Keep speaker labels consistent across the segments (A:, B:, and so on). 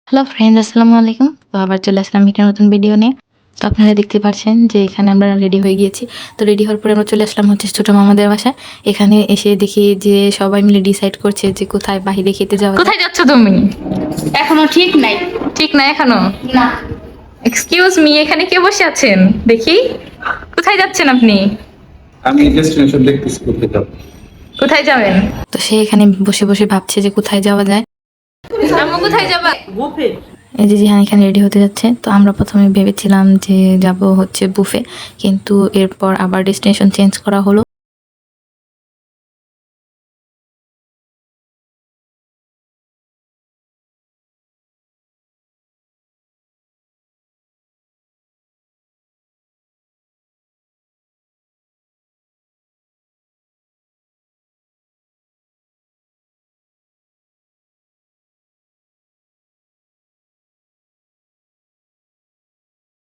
A: Hello friends, আসসালামু আলাইকুম। তো আবার চলে আসলাম একটা নতুন ভিডিও নিয়ে। তো আপনারা দেখতে পাচ্ছেন যে এখানে আমরা রেডি হয়ে গিয়েছি। তো রেডি হওয়ার পরে আমরা চলে আসলাম হচ্ছে ছোট মামাদের বাসায়। এখানে এসে দেখি যে সবাই মিলে ডিসাইড করছে যে কোথায় বাহিরে খেতে যাওয়া। কোথায় যাচ্ছ তুমি?
B: এখনো ঠিক নাই।
A: ঠিক না এখনো?
B: না,
A: এক্সকিউজ মি, এখানে কে বসে আছেন দেখি? কোথায় যাচ্ছেন আপনি?
C: আমি ডেস্টিনেশন দেখতেছি কোথায় যাব।
A: কোথায় যাবেন? তো সে এখানে বসে বসে ভাবছে যে কোথায় যাওয়া যায়। আম্মু কোথায় যাবা?
B: বুফে।
A: এই যে জিহান এখানে রেডি হতে যাচ্ছে। তো আমরা প্রথমে ভেবেছিলাম যে যাব হচ্ছে বুফে, কিন্তু এরপর আবার ডেস্টিনেশন চেঞ্জ করা হলো।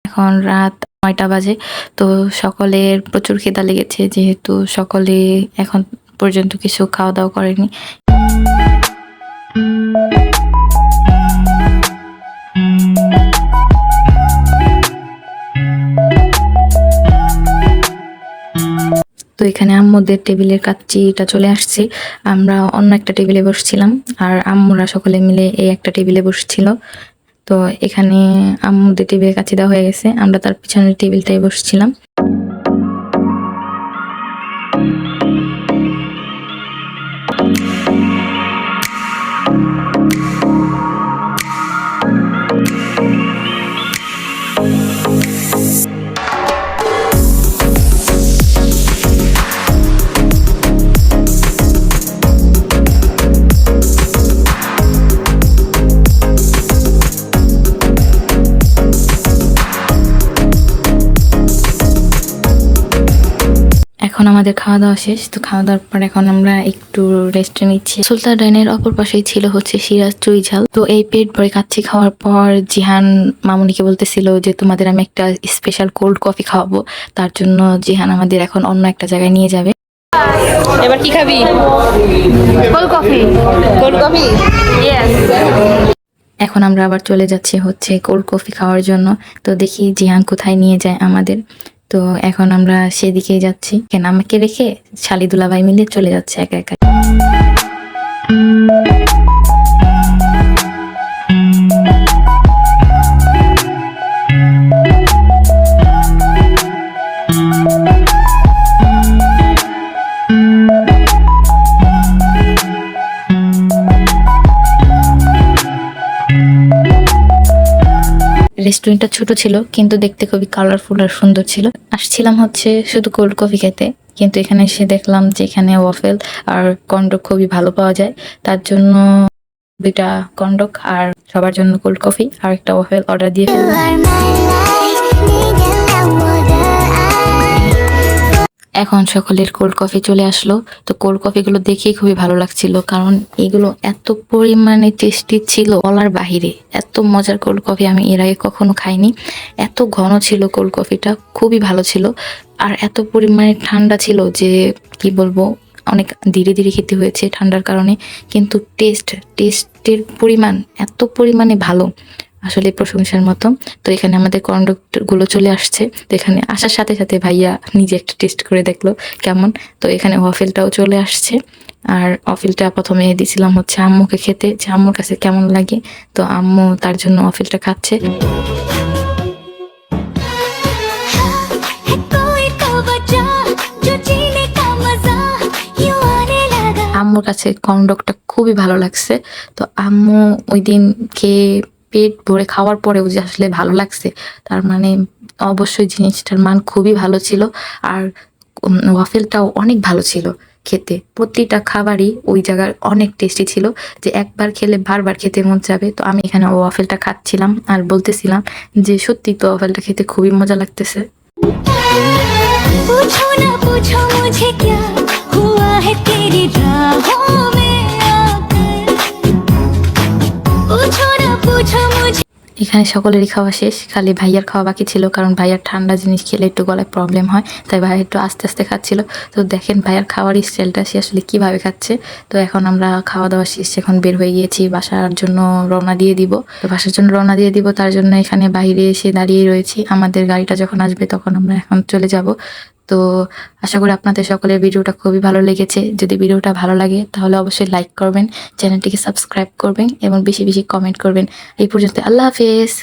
A: এখন রাত ৯টা বাজে। তো সকলের প্রচুর খিদা লেগেছে, যেহেতু সকলে এখন পর্যন্ত কিছু খাওয়া দাওয়া করেনি। তো এখানে আম্মুদের টেবিলের কাচ্চিটা চলে আসছে। আমরা অন্য একটা টেবিলে বসছিলাম, আর আম্মুরা সকলে মিলে এই একটা টেবিলে বসছিল। তো এখানে আম্মুদের টেবিলের কাছে দেওয়া হয়ে গেছে, আমরা তার পিছনের টেবিলটাই বসছিলাম। এখন আমাদের খাওয়া দাওয়া শেষ। তো খাওয়া দাওয়ার পর এখন আমরা একটু রেস্ট নিচ্ছি। সুলতান ডাইনের অপর পাশেই ছিল হচ্ছে সিরাজ চুই ঝাল। তো এই পেট ভরে কাচ্চি খাওয়ার পর জিহান মামুনিকে বলতেছিল যে তোমাদের আমি একটা স্পেশাল কোল্ড কফি খাওয়াবো। তার জন্য জিহান আমাদের এখন অন্য একটা জায়গায় নিয়ে যাবে। এবার কি খাবি?
B: Cold coffee.
A: Cold coffee.
B: Yes.
A: এখন আমরা আবার চলে যাচ্ছি হচ্ছে কোল্ড কফি খাওয়ার জন্য। তো দেখি জিহান কোথায় নিয়ে যায় আমাদের। তো এখন আমরা সেদিকেই যাচ্ছি। কেন আমাকে রেখে শালি দুলাভাই মিলে চলে যাচ্ছে একা একা। রেস্টুরেন্টটা ছোট ছিল, কিন্তু দেখতে খুবই কালারফুল আর সুন্দর ছিল। আসছিলাম হচ্ছে শুধু কোল্ড কফি খেতে, কিন্তু এখানে এসে দেখলাম যে এখানে ওয়াফেল আর কন্ডক খুবই ভালো পাওয়া যায়। তার জন্য 2টা কন্ডক আর সবার জন্য কোল্ড কফি আর একটা ওয়াফেল অর্ডার দিয়ে ফেললাম। এখন সকলের কোল্ড কফি চলে আসলো। তো কোল্ড কফিগুলো দেখেই খুবই ভালো লাগছিল, কারণ এগুলো এত পরিমাণে টেস্টি ছিল বলার বাহিরে। এত মজার কোল্ড কফি আমি এর আগে কখনো খাইনি। এত ঘন ছিল কোল্ড কফিটা, খুবই ভালো ছিল। আর এত পরিমাণে ঠান্ডা ছিল যে কি বলবো, অনেক ধীরে ধীরে খেতে হয়েছে ঠান্ডার কারণে। কিন্তু টেস্টের পরিমাণ এত পরিমাণে ভালো, আসলে প্রশংসার মতো। তো এখানে আমাদের কন্ডক্টগুলো চলে আসছে। তো এখানে আসার সাথে সাথে ভাইয়া নিজে একটা টেস্ট করে দেখলো কেমন। তো এখানে ওয়াফেলটাও চলে আসছে। আর ওয়াফেলটা প্রথমে দিয়েছিলাম হচ্ছে আম্মুকে খেতে, যে আম্মুর কাছে কেমন লাগে। তো আম্মু তার জন্য ওয়াফেলটা খাচ্ছে। আম্মুর কাছে কন্ডকটা খুবই ভালো লাগছে। তো আম্মু ওই দিন খেয়ে পেট ভরে খাওয়ার পরেও যে আসলে ভালো লাগছে, তার মানে অবশ্যই জিনিসটার মান খুবই ভালো ছিল। আর ওয়াফেলটাও অনেক ভালো ছিল খেতে। প্রতিটা খাবারই ওই জায়গার অনেক টেস্টি ছিল, যে একবার খেলে বারবার খেতে মন যাবে। তো আমি এখানে ওয়াফেলটা খাচ্ছিলাম আর বলতেছিলাম যে সত্যি তো ওয়াফেলটা খেতে খুবই মজা লাগতেছে। এখানে সকলেরই খাওয়া শেষ, খালি ভাইয়ার খাওয়া বাকি ছিল, কারণ ভাইয়ার ঠান্ডা জিনিস খেলে একটু গলায় প্রবলেম হয়, তাই ভাইয়া একটু আস্তে আস্তে খাচ্ছিল। তো দেখেন ভাইয়ার খাওয়ার স্টাইলটা, সে আসলে কিভাবে খাচ্ছে। তো এখন আমরা খাওয়া দাওয়া শেষ, এখন বের হয়ে গিয়েছি বাসার জন্য রওনা দিয়ে দিব। তো বাসার জন্য রওনা দিয়ে দিব, তার জন্য এখানে বাইরে এসে দাঁড়িয়ে রয়েছি। আমাদের গাড়িটা যখন আসবে তখন আমরা এখন চলে যাব। তো আশা করি আপনাদের সকলের ভিডিওটা খুবই ভালো লেগেছে। যদি ভিডিওটা ভালো লাগে তাহলে অবশ্যই লাইক করবেন, চ্যানেলটিকে সাবস্ক্রাইব করবেন এবং বেশি বেশি কমেন্ট করবেন। এই পর্যন্ত, আল্লাহ হাফেজ।